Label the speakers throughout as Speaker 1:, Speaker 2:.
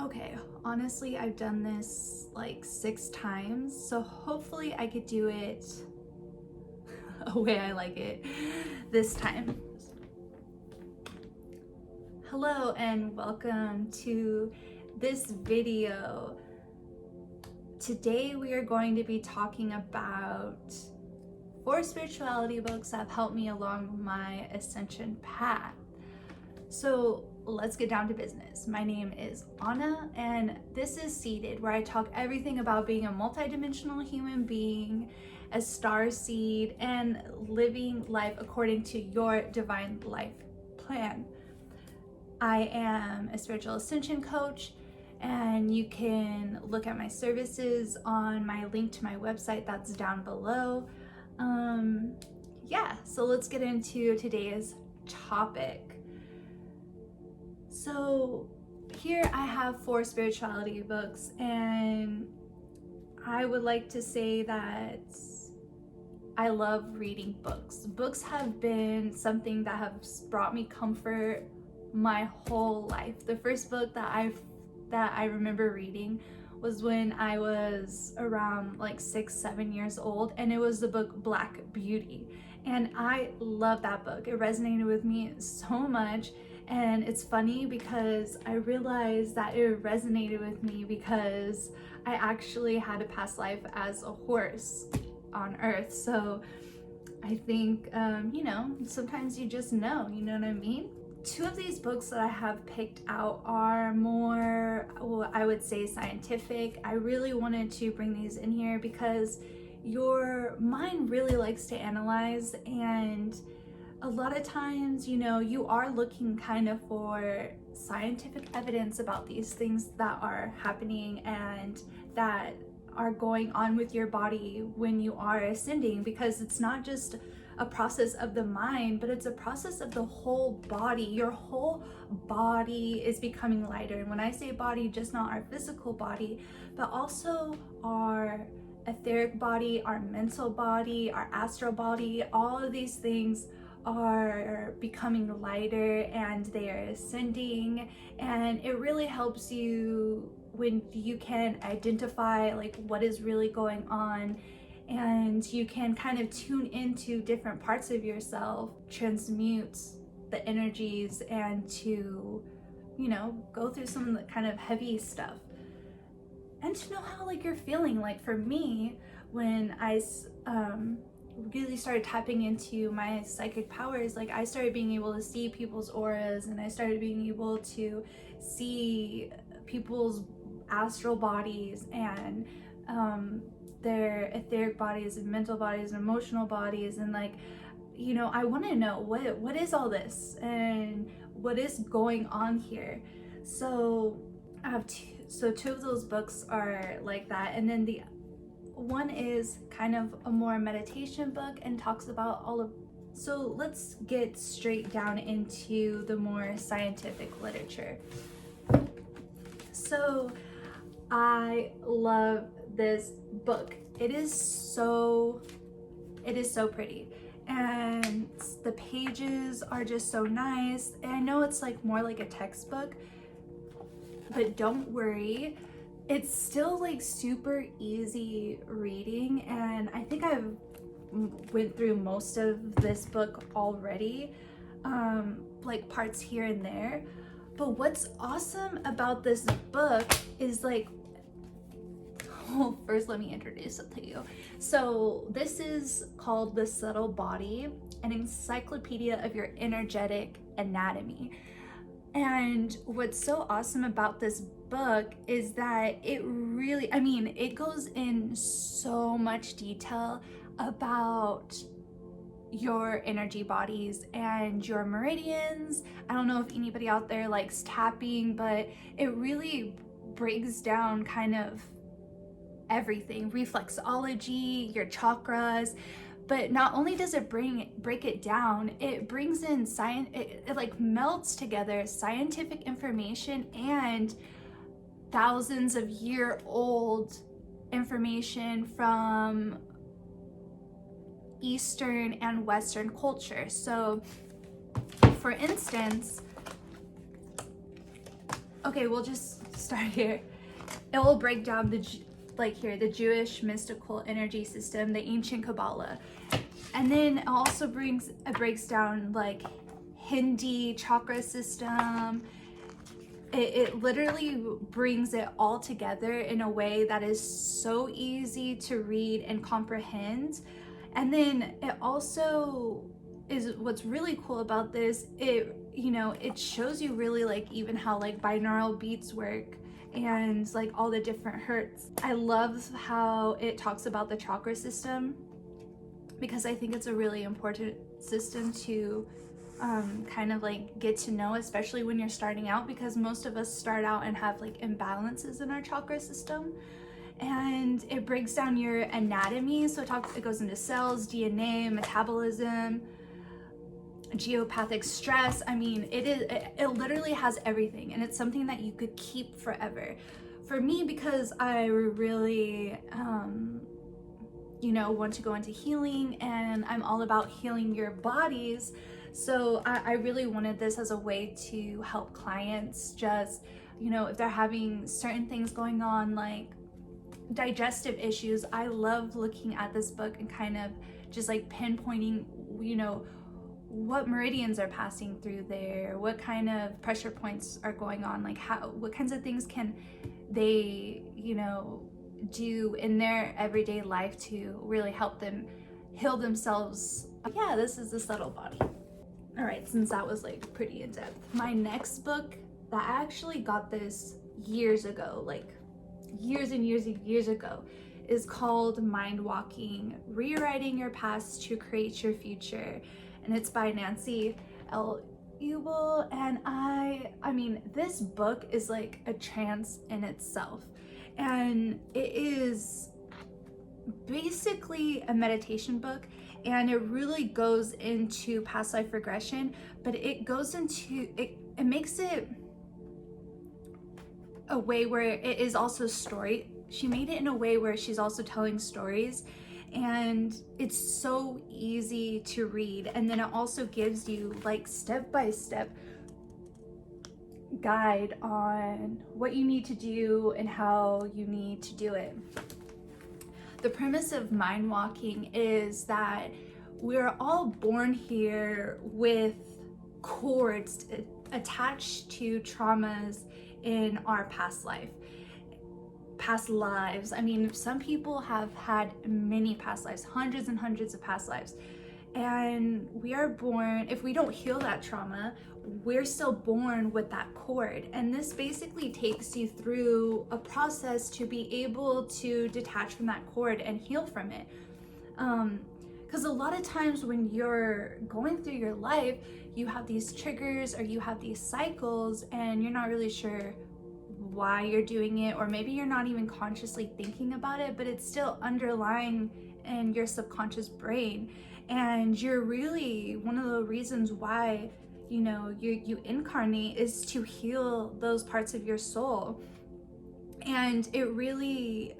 Speaker 1: Okay, honestly, I've done this like 6 times, so hopefully I could do it a way I like it this time. Hello and welcome to this video. Today we are going to be talking about 4 spirituality books that have helped me along my ascension path. So let's get down to business. My name is Aunna, and this is Seeded, where I talk everything about being a multidimensional human being, a star seed, and living life according to your divine life plan. I am a spiritual ascension coach, and you can look at my services on my link to my website that's down below. So let's get into today's topic. So here I have 4 spirituality books, and I would like to say that I love reading books. Books have been something that has brought me comfort my whole life. The first book that I remember reading was when I was around like 6-7 years old, and it was the book Black Beauty, and I love that book. It resonated with me so much. And it's funny because I realized that it resonated with me because I actually had a past life as a horse on earth. So I think, sometimes you just know, you know what I mean? 2 of these books that I have picked out are more, I would say, scientific. I really wanted to bring these in here because your mind really likes to analyze, and a lot of times, you are looking kind of for scientific evidence about these things that are happening and that are going on with your body when you are ascending, because it's not just a process of the mind, but it's a process of the whole body. Your whole body is becoming lighter. And when I say body, just not our physical body, but also our etheric body, our mental body, our astral body. All of these things are becoming lighter and they are ascending, and it really helps you when you can identify like what is really going on, and you can kind of tune into different parts of yourself, transmute the energies, and to go through some of the kind of heavy stuff, and to know how like you're feeling. Like for me, when I really started tapping into my psychic powers, like I started being able to see people's auras, and I started being able to see people's astral bodies and their etheric bodies and mental bodies and emotional bodies, and like I want to know what is all this and what is going on here. So I have 2 of those books are like that, and then the one is kind of a more meditation book and talks about all of. So let's get straight down into the more scientific literature. So I love this book. It is so pretty, and the pages are just so nice. And I know it's like more like a textbook, but don't worry, it's still like super easy reading, and I think I've went through most of this book already, like parts here and there. But what's awesome about this book is like, well, first let me introduce it to you. So this is called The Subtle Body, an encyclopedia of your energetic anatomy. And what's so awesome about this book is that it really, it goes in so much detail about your energy bodies and your meridians. I don't know if anybody out there likes tapping, but it really breaks down kind of everything, reflexology, your chakras. But not only does it break it down, it brings in science. It like melts together scientific information and thousands of year old information from Eastern and Western culture. So for instance, Okay, we'll just start here. It will break down the Jewish mystical energy system, the ancient Kabbalah, and then it also breaks down like Hindi chakra system. It literally brings it all together in a way that is so easy to read and comprehend. And then it also is, what's really cool about this, it shows you really like even how like binaural beats work and like all the different hertz. I love how it talks about the chakra system because I think it's a really important system to kind of like get to know, especially when you're starting out, because most of us start out and have like imbalances in our chakra system. And it breaks down your anatomy, so it goes into cells, DNA, metabolism, geopathic stress. I mean, it literally has everything, and it's something that you could keep forever. For me, because I really want to go into healing, and I'm all about healing your bodies, so I really wanted this as a way to help clients just, if they're having certain things going on like digestive issues. I love looking at this book and kind of just like pinpointing, what meridians are passing through there, what kind of pressure points are going on, like what kinds of things can they, do in their everyday life to really help them heal themselves. Yeah, this is the subtle body. All right, since that was like pretty in depth, my next book that I actually got this years ago, like years and years and years ago, is called Mind Walking: Rewriting Your Past to Create Your Future, and it's by Nancy L. Ubel. And I mean, this book is like a trance in itself, and it is basically a meditation book, and it really goes into past life regression, but it goes into it makes it a way where it is also story. She made it in a way where she's also telling stories, and it's so easy to read. And then it also gives you like step-by-step guide on what you need to do and how you need to do it. The premise of mind walking is that we're all born here with cords attached to traumas in our past lives. I mean, some people have had many past lives, hundreds and hundreds of past lives. And we are born, if we don't heal that trauma, we're still born with that cord. And this basically takes you through a process to be able to detach from that cord and heal from it. Because a lot of times when you're going through your life, you have these triggers or you have these cycles and you're not really sure why you're doing it, or maybe you're not even consciously thinking about it, but it's still underlying in your subconscious brain. And you're really, one of the reasons why you incarnate is to heal those parts of your soul. And it really,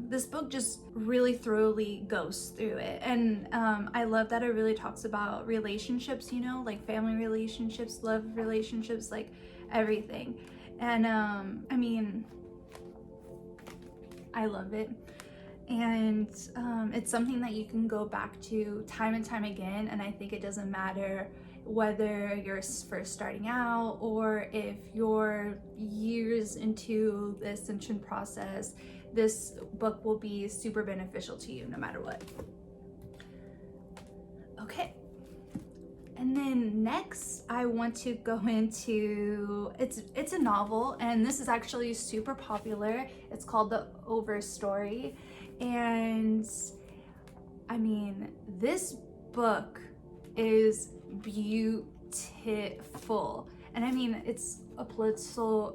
Speaker 1: this book just really thoroughly goes through it. And I love that it really talks about relationships, like family relationships, love relationships, like everything. And I mean, I love it. And it's something that you can go back to time and time again. And I think it doesn't matter whether you're first starting out or if you're years into the ascension process, this book will be super beneficial to you no matter what. Okay. And then next I want to go into, it's a novel, and this is actually super popular. It's called The Overstory. And I mean, this book is beautiful. And I mean, it's a Pulitzer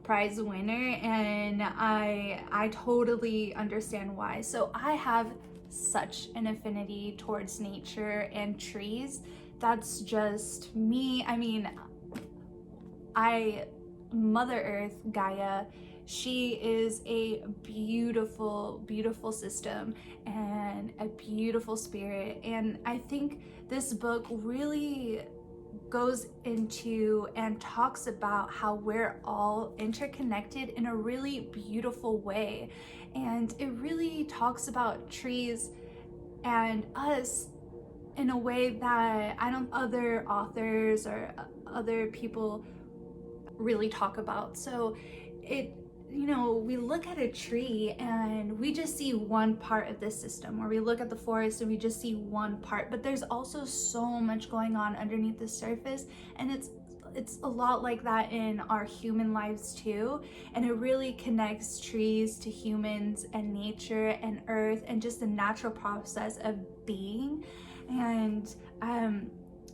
Speaker 1: Prize winner, and I totally understand why. So I have such an affinity towards nature and trees. That's just me. I mean, Mother Earth, Gaia, she is a beautiful, beautiful system and a beautiful spirit. And I think this book really goes into and talks about how we're all interconnected in a really beautiful way. And it really talks about trees and us in a way that other authors or other people really talk about. So we look at a tree and we just see one part of this system, or we look at the forest and we just see one part, but there's also so much going on underneath the surface, and it's a lot like that in our human lives too. And it really connects trees to humans and nature and earth and just the natural process of being. And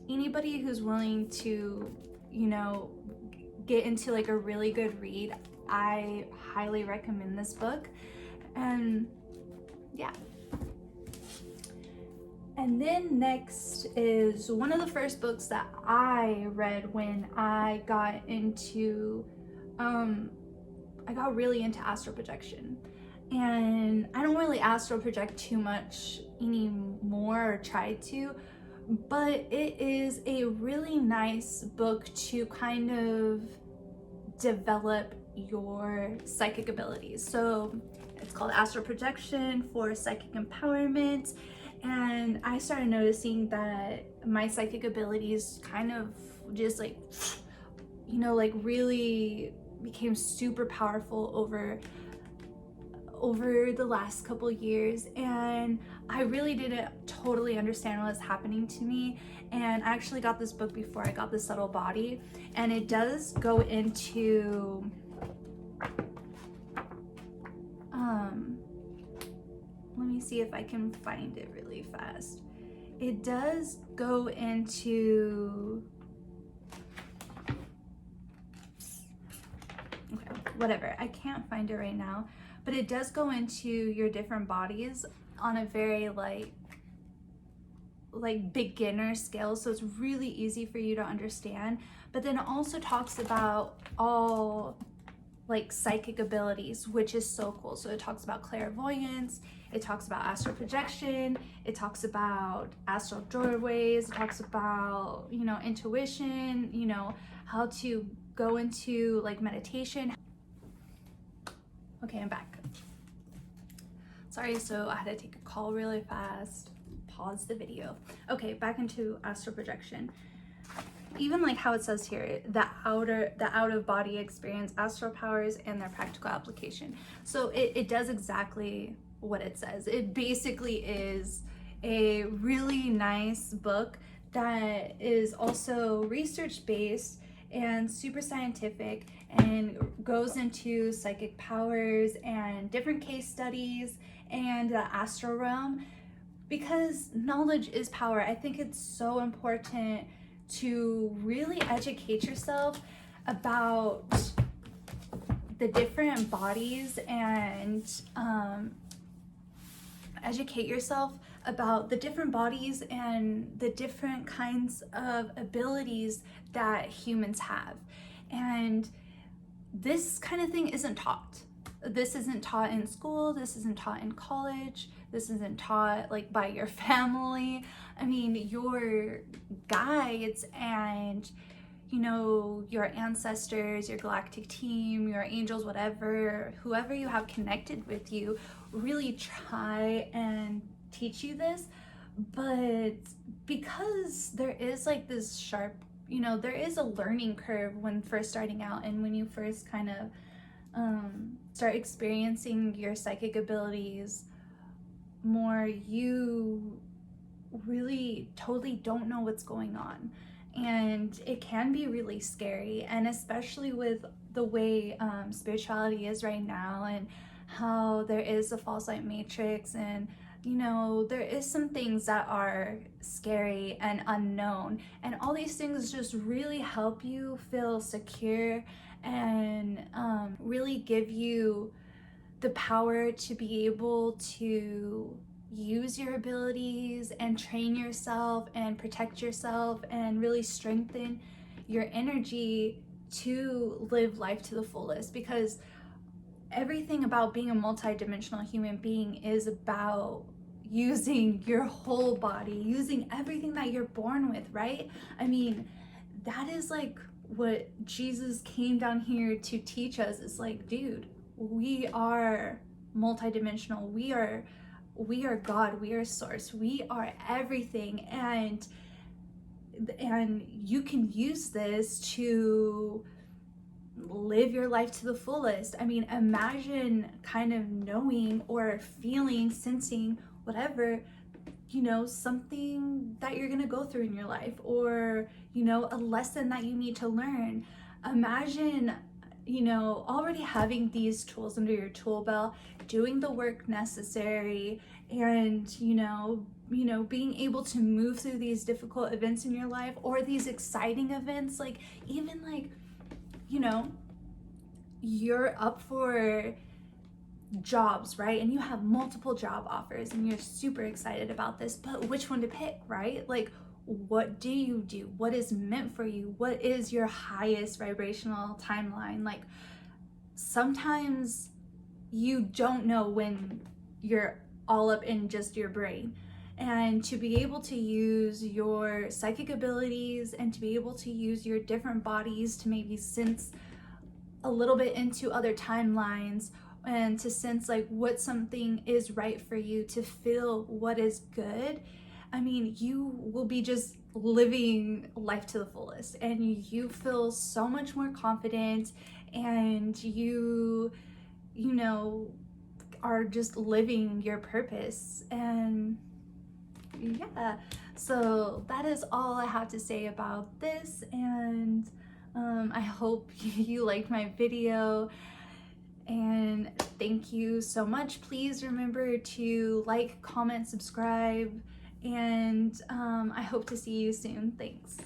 Speaker 1: anybody who's willing to get into like a really good read, I highly recommend this book. And yeah. And then next is one of the first books that I read when I got really into astral projection. And I don't really astral project too much anymore, or try to, but it is a really nice book to kind of develop your psychic abilities. So it's called Astral Projection for Psychic Empowerment. And I started noticing that my psychic abilities kind of just really became super powerful over the last couple years, and I really didn't totally understand what was happening to me. And I actually got this book before I got the Subtle Body, and it does go into let me see if I can find it really fast. It does go into whatever, I can't find it right now, but it does go into your different bodies on a very like beginner scale, so it's really easy for you to understand. But then it also talks about all like psychic abilities, which is so cool. So it talks about clairvoyance, it talks about astral projection, it talks about astral doorways, it talks about intuition, how to go into like meditation. Okay, I'm back. Sorry, so I had to take a call really fast, pause the video. Okay, back into astral projection. Even like how it says here, the out of body experience, astral powers, and their practical application. So it does exactly what it says. It basically is a really nice book that is also research based and super scientific, and goes into psychic powers and different case studies and the astral realm, because knowledge is power. I think it's so important to really educate yourself about the different bodies, and educate yourself about the different bodies and the different kinds of abilities that humans have. And this kind of thing isn't taught. This isn't taught in school, this isn't taught in college, this isn't taught like by your family. I mean, your guides and your ancestors, your galactic team, your angels, whoever you have connected with you, really try and teach you this. But because there is like this sharp, there is a learning curve when first starting out, and when you first kind of start experiencing your psychic abilities more, you really totally don't know what's going on, and it can be really scary. And especially with the way spirituality is right now, and how there is a false light matrix, and there is some things that are scary and unknown, and all these things just really help you feel secure and really give you the power to be able to use your abilities and train yourself and protect yourself and really strengthen your energy to live life to the fullest. Because everything about being a multidimensional human being is about using your whole body, using everything that you're born with, right? I mean, that is like what Jesus came down here to teach us. Is like, dude, we are multidimensional. We are God. We are source. We are everything. And you can use this to live your life to the fullest. I mean, imagine kind of knowing or feeling, sensing, whatever, you know, something that you're going to go through in your life, or, you know, a lesson that you need to learn. Imagine, you know, already having these tools under your tool belt, doing the work necessary, and, you know, being able to move through these difficult events in your life, or these exciting events, like even like, you know, you're up for jobs, right? And you have multiple job offers and you're super excited about this, but which one to pick, right? Like, what do you do? What is meant for you? What is your highest vibrational timeline? Like, sometimes you don't know when you're all up in just your brain. And to be able to use your psychic abilities and to be able to use your different bodies to maybe sense a little bit into other timelines, and to sense like what something is right for you, to feel what is good. I mean, you will be just living life to the fullest, and you feel so much more confident, and you know, are just living your purpose. And yeah, so that is all I have to say about this. And I hope you liked my video, and thank you so much. Please remember to like, comment, subscribe, and I hope to see you soon. Thanks.